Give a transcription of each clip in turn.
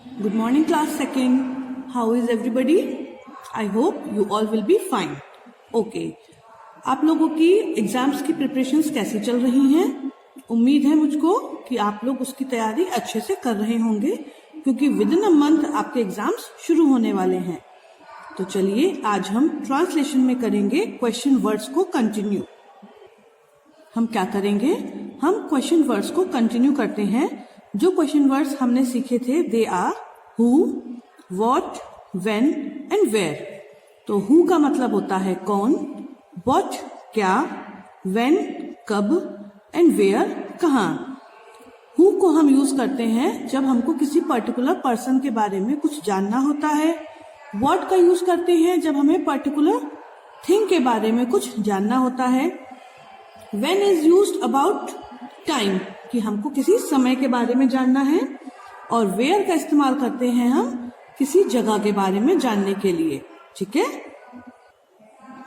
Good morning, class second. How is everybody? I hope you all will be fine. Okay. आप लोगों की exams की preparations कैसी चल रही हैं? उम्मीद है मुझको कि आप लोग उसकी तैयारी अच्छे से कर रहे होंगे क्योंकि विद इन अ मंथ आपके एग्जाम्स शुरू होने वाले हैं। तो चलिए आज हम ट्रांसलेशन में करेंगे क्वेश्चन वर्ड्स को कंटिन्यू। हम क्या करेंगे? हम क्वेश्चन वर्ड्स को कंटिन्यू करते हैं। जो क्वेश्चन वर्ड्स हमने सीखे थे they are who, what, when and where. तो हु का मतलब होता है कौन, व्हाट क्या, व्हेन कब एंड वेयर कहाँ। हु को हम यूज करते हैं जब हमको किसी पर्टिकुलर पर्सन के बारे में कुछ जानना होता है। व्हाट का यूज करते हैं जब हमें पर्टिकुलर थिंग के बारे में कुछ जानना होता है। When is used about time कि हमको किसी समय के बारे में जानना है। और वेयर का इस्तेमाल करते हैं हम किसी जगह के बारे में जानने के लिए। ठीक है,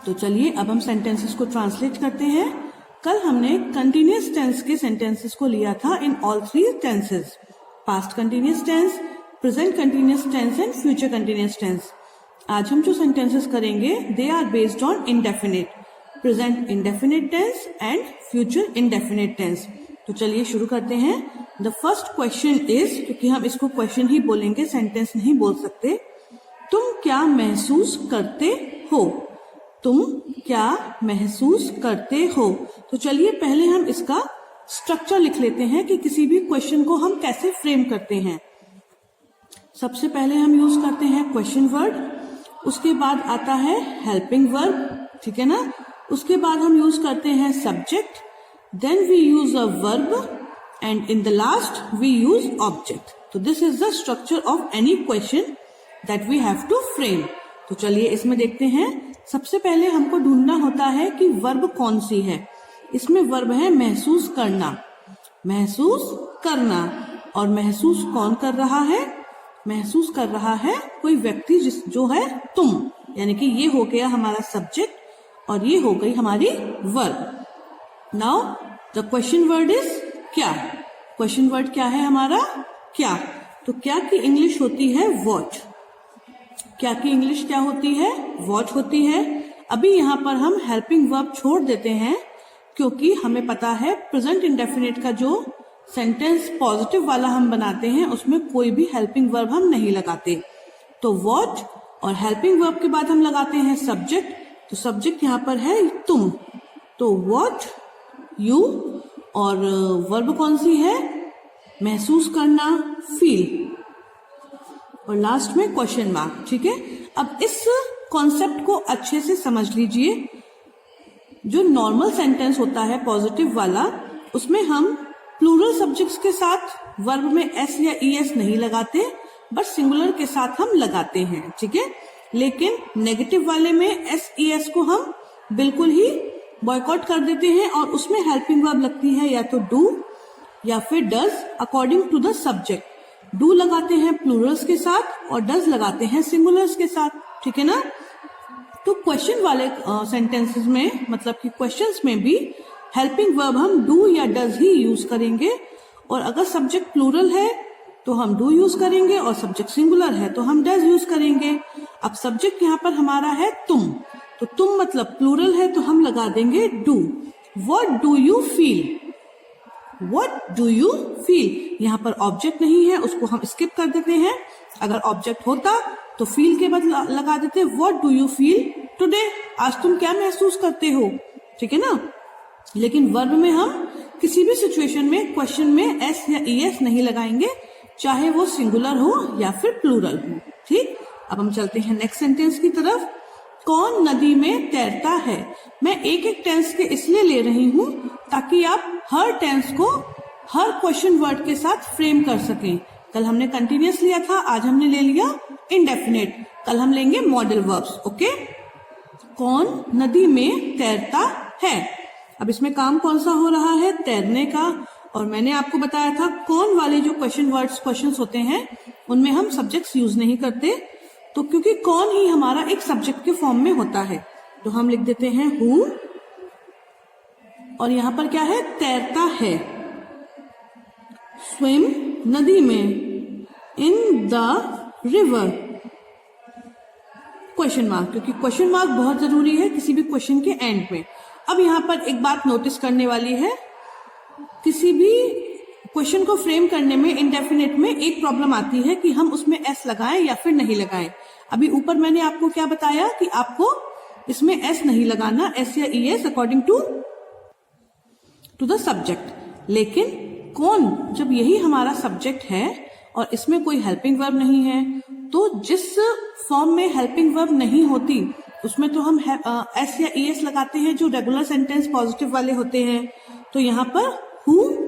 तो चलिए अब हम सेंटेंसेस को ट्रांसलेट करते हैं। कल हमने कंटिन्यूअस टेंस के सेंटेंसेस को लिया था in all three tenses, past continuous tense, present continuous tense and future continuous tense. आज हम जो सेंटेंसेस करेंगे they are based on indefinite, present indefinite tense and future indefinite tense. तो चलिए शुरू करते हैं। द फर्स्ट क्वेश्चन इज, क्योंकि हम इसको क्वेश्चन ही बोलेंगे, सेंटेंस नहीं बोल सकते। तुम क्या महसूस करते हो? तुम क्या महसूस करते हो? तो चलिए पहले हम इसका स्ट्रक्चर लिख लेते हैं कि किसी भी क्वेश्चन को हम कैसे फ्रेम करते हैं। सबसे पहले हम यूज करते हैं क्वेश्चन वर्ड, उसके बाद आता है हेल्पिंग वर्ब, ठीक है ना। उसके बाद हम यूज करते हैं subject, then we use a verb and in the last we use object. So this is the structure of any question that we have to frame. तो चलिए इसमें देखते हैं। सबसे पहले हमको ढूंढना होता है कि वर्ब कौन सी है। इसमें वर्ब है महसूस करना, महसूस करना। और महसूस कौन कर रहा है? महसूस कर रहा है कोई व्यक्ति जो है तुम, यानी कि ये हो गया हमारा सब्जेक्ट और ये हो गई हमारी verb. Now the question word is क्या। क्वेश्चन वर्ड क्या है हमारा? क्या। तो क्या की इंग्लिश होती है वॉट। क्या की इंग्लिश क्या होती है? वॉट होती है। अभी यहाँ पर हम हेल्पिंग वर्ब छोड़ देते हैं क्योंकि हमें पता है प्रेजेंट इंडेफिनिट का जो सेंटेंस पॉजिटिव वाला हम बनाते हैं उसमें कोई भी हेल्पिंग वर्ब हम नहीं लगाते। तो वॉट और हेल्पिंग वर्ब के बाद हम लगाते हैं सब्जेक्ट। तो सब्जेक्ट यहाँ पर है तुम, तो वॉट, यू, और वर्ब कौन सी है? महसूस करना, फील, और लास्ट में क्वेश्चन मार्क। ठीक है, अब इस कॉन्सेप्ट को अच्छे से समझ लीजिए। जो नॉर्मल सेंटेंस होता है पॉजिटिव वाला, उसमें हम प्लूरल सब्जेक्ट्स के साथ वर्ब में एस या ईएस नहीं लगाते, बट सिंगुलर के साथ हम लगाते हैं। ठीक है, लेकिन नेगेटिव वाले में एस ईएस को हम बिल्कुल ही बॉयकॉट कर देते हैं और उसमें हेल्पिंग वर्ब लगती है या तो डू या फिर does according to the subject. Do लगाते हैं प्लूरल्स के साथ और डज लगाते हैं सिंगुलर्स के साथ। ठीक है ना। तो क्वेश्चन वाले सेंटेंसेस में, मतलब कि क्वेश्चंस में भी हेल्पिंग वर्ब हम डू या डज ही यूज करेंगे। और अगर सब्जेक्ट प्लूरल है तो हम डू यूज करेंगे और सब्जेक्ट सिंगुलर है तो हम डज यूज करेंगे। अब सब्जेक्ट यहाँ पर हमारा है तुम, तो तुम मतलब प्लूरल है तो हम लगा देंगे do. What do you feel? What do you feel. यहाँ पर ऑब्जेक्ट नहीं है, उसको हम स्किप कर देते हैं। अगर ऑब्जेक्ट होता तो फील के बाद लगा देते what do you feel today. आज तुम क्या महसूस करते हो? ठीक है ना। लेकिन वर्ब में हम किसी भी सिचुएशन में क्वेश्चन में एस या ईएस नहीं लगाएंगे, चाहे वो सिंगुलर हो या फिर प्लूरल हो। ठीक, अब हम चलते हैं नेक्स्ट सेंटेंस की तरफ। कौन नदी में तैरता है? मैं एक एक टेंस के इसलिए ले रही हूं ताकि आप हर टेंस को हर क्वेश्चन वर्ड के साथ फ्रेम कर सकें। कल हमने कंटिन्यूअस लिया था, आज हमने ले लिया इंडेफिनिट, कल हम लेंगे मॉडल वर्ब्स। ओके, कौन नदी में तैरता है। अब इसमें काम कौन सा हो रहा है? तैरने का। और मैंने आपको बताया था कौन वाले जो क्वेश्चंस होते हैं उनमें हम सब्जेक्ट्स यूज नहीं करते, तो क्योंकि कौन ही हमारा एक सब्जेक्ट के फॉर्म में होता है तो हम लिख देते हैं हु। और यहां पर क्या है? तैरता है। स्विम नदी में, in the river, question mark, क्योंकि क्वेश्चन मार्क बहुत जरूरी है किसी भी क्वेश्चन के एंड में। अब यहाँ पर एक बात नोटिस करने वाली है, किसी भी क्वेश्चन को फ्रेम करने में इंडेफिनिट में एक प्रॉब्लम आती है कि हम उसमें एस लगाएं या फिर नहीं लगाएं। अभी ऊपर मैंने आपको क्या बताया कि आपको इसमें एस नहीं लगाना, एस या E S according to the subject. लेकिन कौन, जब यही हमारा सब्जेक्ट है और इसमें कोई हेल्पिंग वर्ब नहीं है, तो जिस फॉर्म में हेल्पिंग वर्ब नहीं होती उसमें तो हम एस या ई एस लगाते हैं, जो रेगुलर सेंटेंस पॉजिटिव वाले होते हैं। तो यहाँ पर हु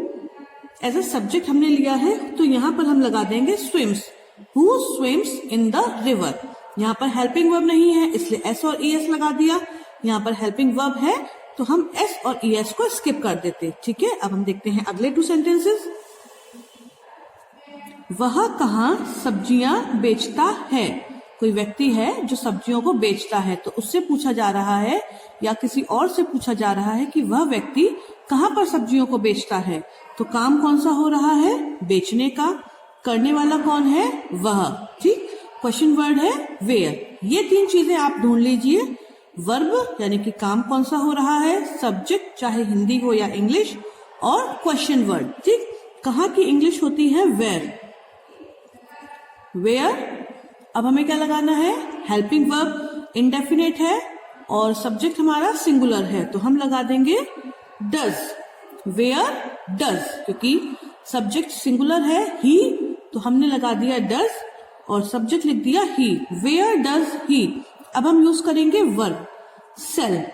एज अ सब्जेक्ट हमने लिया है, तो यहाँ पर हम लगा देंगे swims, who swims in the river. यहाँ पर हेल्पिंग वर्ब नहीं है इसलिए एस और ई एस लगा दिया। यहाँ पर हेल्पिंग वर्ब है तो हम एस और ई एस को स्किप कर देते। ठीक है, अब हम देखते हैं अगले 2 सेंटेंसेस। वह कहाँ सब्जियां बेचता है, कोई व्यक्ति है जो सब्जियों को बेचता है, तो उससे पूछा जा रहा है या किसी और से पूछा जा रहा है कि वह व्यक्ति कहाँ पर सब्जियों को बेचता है। तो काम कौन सा हो रहा है, बेचने का। करने वाला कौन है, वह। ठीक, क्वेश्चन वर्ड है वेयर। ये 3 चीजें आप ढूंढ लीजिए, वर्ब यानी कि काम कौन सा हो रहा है, सब्जेक्ट चाहे हिंदी हो या इंग्लिश, और क्वेश्चन वर्ड। ठीक, कहाँ की इंग्लिश होती है वेयर, वेयर। अब हमें क्या लगाना है, हेल्पिंग वर्ब इंडेफिनिट है और सब्जेक्ट हमारा सिंगुलर है, तो हम लगा देंगे डज, वेयर डज, क्योंकि सब्जेक्ट सिंगुलर है ही, तो हमने लगा दिया डज और सब्जेक्ट लिख दिया ही, वेयर डज ही। अब हम यूज करेंगे वर्ब सेल,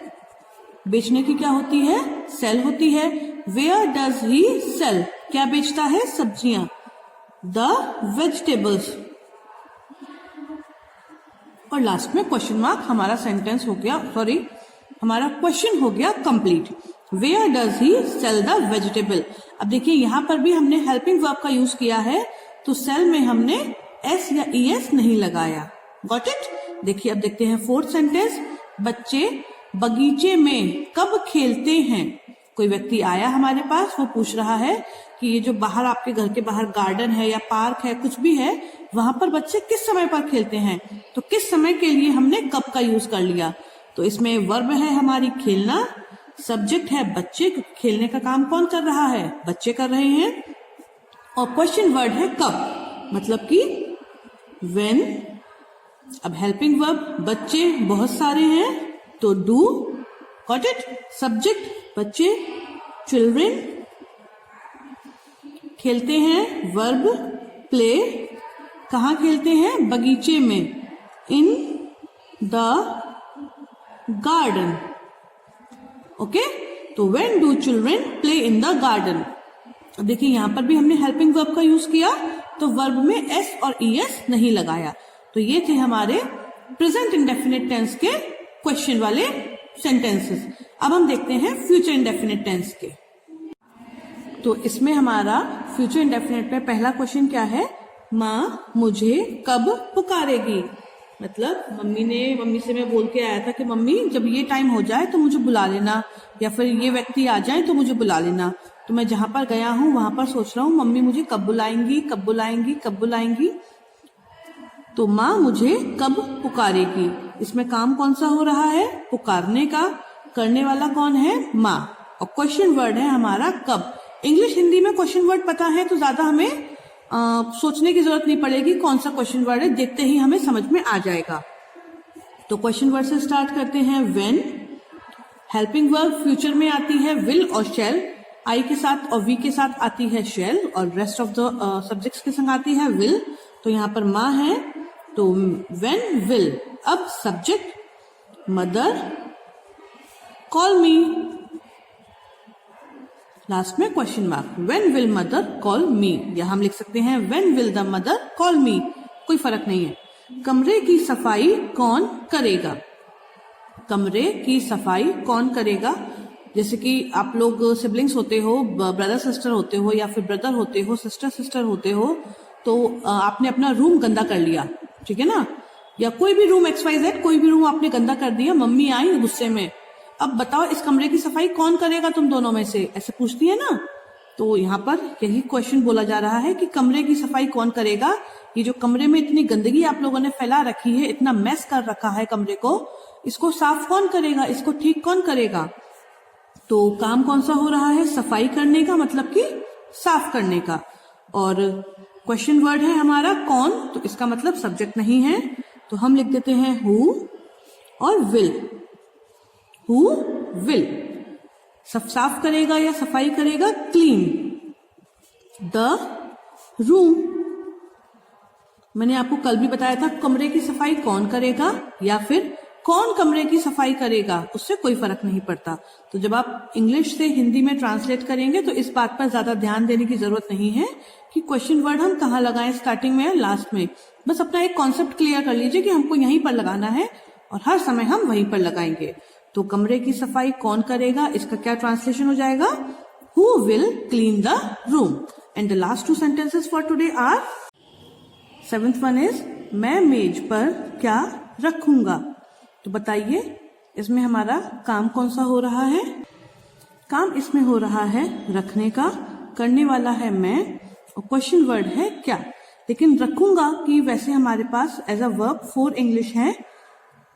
बेचने की क्या होती है, सेल होती है। वेयर डज ही सेल, क्या बेचता है, सब्जियां, द वेजिटेबल्स। और लास्ट में क्वेश्चन मार्क, हमारा सेंटेंस हो गया, सॉरी हमारा क्वेश्चन हो गया complete. Where does he sell the vegetable. अब देखिए यहाँ पर भी हमने हेल्पिंग वर्ब का यूज किया है, तो सेल में हमने एस या ई एस नहीं लगाया। Got it. देखिए अब देखते हैं 4th सेंटेंस। बच्चे बगीचे में कब खेलते हैं, कोई व्यक्ति आया हमारे पास, वो पूछ रहा है कि ये जो बाहर आपके घर के बाहर गार्डन है या पार्क है, कुछ भी है, वहां पर बच्चे किस समय पर खेलते हैं। तो किस समय के लिए हमने कब का यूज कर लिया, तो इसमें वर्ब है हमारी खेलना, सब्जेक्ट है बच्चे, खेलने का काम कौन कर रहा है, बच्चे कर रहे हैं, और क्वेश्चन वर्ड है कब, मतलब कि व्हेन। अब हेल्पिंग वर्ब बच्चे बहुत सारे हैं तो डू, गॉट इट। सब्जेक्ट बच्चे, चिल्ड्रेन, खेलते हैं वर्ब प्ले, कहाँ खेलते हैं, बगीचे में, इन द गार्डन। ओके, तो when do children play in the garden. देखिए यहां पर भी हमने हेल्पिंग वर्ब का यूज किया, तो वर्ब में एस और ई एस नहीं लगाया। तो ये थे हमारे प्रेजेंट इंडेफिनिट टेंस के क्वेश्चन वाले सेंटेंसेस। अब हम देखते हैं फ्यूचर इंडेफिनिट टेंस के। तो इसमें हमारा फ्यूचर इंडेफिनिट में पहला क्वेश्चन क्या है, माँ मुझे कब पुकारेगी। मतलब मम्मी से मैं बोल के आया था कि मम्मी जब ये टाइम हो जाए तो मुझे बुला लेना, या फिर ये व्यक्ति आ जाए तो मुझे बुला लेना। तो मैं जहां पर गया हूं वहां पर सोच रहा हूं मम्मी मुझे कब बुलाएंगी, कब बुलाएंगी, कब बुलाएंगी। तो माँ मुझे कब पुकारेगी, इसमें काम कौन सा हो रहा है, पुकारने का। करने वाला कौन है, माँ, और क्वेश्चन वर्ड है हमारा कब। इंग्लिश हिंदी में क्वेश्चन वर्ड पता है तो ज्यादा हमें सोचने की जरूरत नहीं पड़ेगी कौन सा क्वेश्चन वर्ड है, देखते ही हमें समझ में आ जाएगा। तो क्वेश्चन वर्ड से स्टार्ट करते हैं। व्हेन, हेल्पिंग वर्ब फ्यूचर में आती है विल और शैल, आई के साथ और वी के साथ आती है शैल, और रेस्ट ऑफ द सब्जेक्ट्स के संग आती है विल। तो यहाँ पर माँ है तो व्हेन विल। अब subject mother, call me, last में question mark. When will mother call me, या हम लिख सकते हैं when will the mother call me, कोई फर्क नहीं है। कमरे की सफाई कौन करेगा, कमरे की सफाई कौन करेगा। जैसे कि आप लोग सिबलिंग्स होते हो, ब्रदर सिस्टर होते हो, या फिर ब्रदर होते हो, सिस्टर सिस्टर होते हो, तो आपने अपना रूम गंदा कर लिया, ठीक है ना, या कोई भी रूम XYZ कोई भी रूम आपने गंदा कर दिया, मम्मी आई गुस्से में, अब बताओ इस कमरे की सफाई कौन करेगा तुम दोनों में से, ऐसे पूछती है ना। तो यहाँ पर यही क्वेश्चन बोला जा रहा है कि कमरे की सफाई कौन करेगा। ये जो कमरे में इतनी गंदगी आप लोगों ने फैला रखी है, इतना मैस कर रखा है कमरे को, इसको साफ कौन करेगा, इसको ठीक कौन करेगा। तो काम कौन सा हो रहा है, सफाई करने का, मतलब कि साफ करने का। और क्वेश्चन वर्ड है हमारा कौन, तो इसका मतलब सब्जेक्ट नहीं है, तो हम लिख देते हैं हु और विल। हु विल साफ करेगा या सफाई करेगा, क्लीन द रूम। मैंने आपको कल भी बताया था कमरे की सफाई कौन करेगा या फिर कौन कमरे की सफाई करेगा, उससे कोई फर्क नहीं पड़ता। तो जब आप इंग्लिश से हिंदी में ट्रांसलेट करेंगे तो इस बात पर ज्यादा ध्यान देने की जरूरत नहीं है कि क्वेश्चन वर्ड हम कहाँ लगाएं, स्टार्टिंग में या लास्ट में। बस अपना एक कॉन्सेप्ट क्लियर कर लीजिए कि हमको यहीं पर लगाना है और हर समय हम वहीं पर लगाएंगे। तो कमरे की सफाई कौन करेगा, इसका क्या ट्रांसलेशन हो जाएगा, who will clean the room. And the last 2 sentences for today are, 7th one is मैं मेज पर क्या रखूंगा। तो बताइए इसमें हमारा काम कौन सा हो रहा है। काम इसमें हो रहा है रखने का, करने वाला है मैं और क्वेश्चन वर्ड है क्या। लेकिन रखूंगा कि वैसे हमारे पास एज अ वर्ब 4 इंग्लिश है,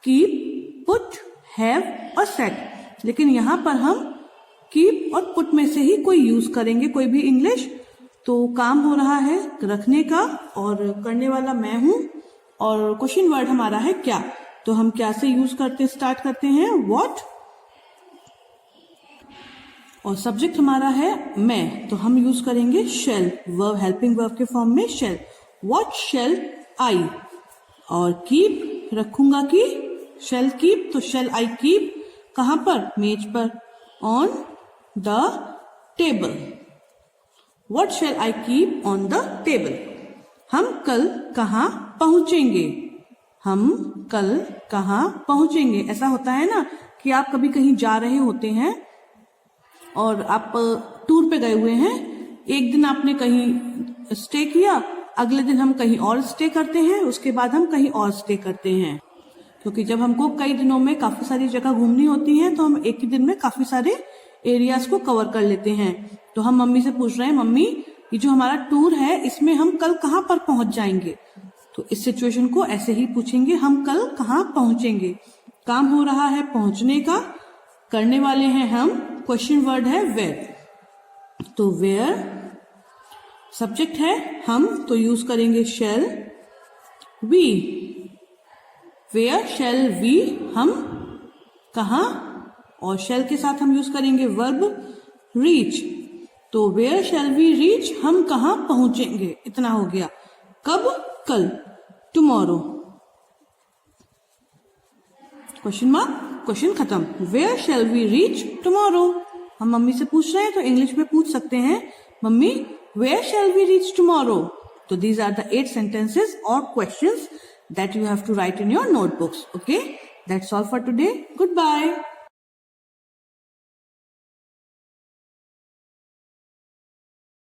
कीप, पुट, हैव और सेट। लेकिन यहां पर हम कीप और पुट में से ही कोई यूज करेंगे, कोई भी इंग्लिश। तो काम हो रहा है रखने का और करने वाला मैं हूं और क्वेश्चन वर्ड हमारा है क्या। तो हम क्या से यूज करते स्टार्ट करते हैं, व्हाट, और सब्जेक्ट हमारा है मैं, तो हम यूज करेंगे शेल, वर्ब हेल्पिंग वर्ब के फॉर्म में शेल। व्हाट शेल आई, और कीप रखूंगा कि शेल कीप, तो शेल आई कीप कहां पर, मेज पर, on the table. What shall I keep on the table. हम कल कहाँ पहुंचेंगे, हम कल कहाँ पहुंचेंगे। ऐसा होता है ना कि आप कभी कहीं जा रहे होते हैं और आप टूर पे गए हुए हैं, एक दिन आपने कहीं स्टे किया, अगले दिन हम कहीं और स्टे करते हैं, उसके बाद हम कहीं और स्टे करते हैं। क्योंकि जब हमको कई दिनों में काफी सारी जगह घूमनी होती है तो हम एक ही दिन में काफी सारे एरियाज को कवर कर लेते हैं। तो हम मम्मी से पूछ रहे हैं, मम्मी ये जो हमारा टूर है इसमें हम कल कहाँ पर पहुंच जाएंगे। तो इस सिचुएशन को ऐसे ही पूछेंगे, हम कल कहाँ पहुंचेंगे। काम हो रहा है पहुंचने का, करने वाले हैं हम, क्वेश्चन वर्ड है वेयर। तो वेयर सब्जेक्ट है हम, तो यूज करेंगे shall we. Where shall we, हम कहाँ, और शेल के साथ हम यूज करेंगे वर्ब रीच। तो वेयर शेल वी रीच, हम कहाँ पहुंचेंगे, इतना हो गया। कब, कल, टुमारो। क्वेश्चन मार्क, क्वेश्चन खत्म। Where shall we reach tomorrow. हम मम्मी से पूछ रहे हैं तो इंग्लिश में पूछ सकते हैं, mummy where shall we reach tomorrow. तो these are the 8 sentences or questions that you have to write in your notebooks. Okay, that's all for today. Goodbye.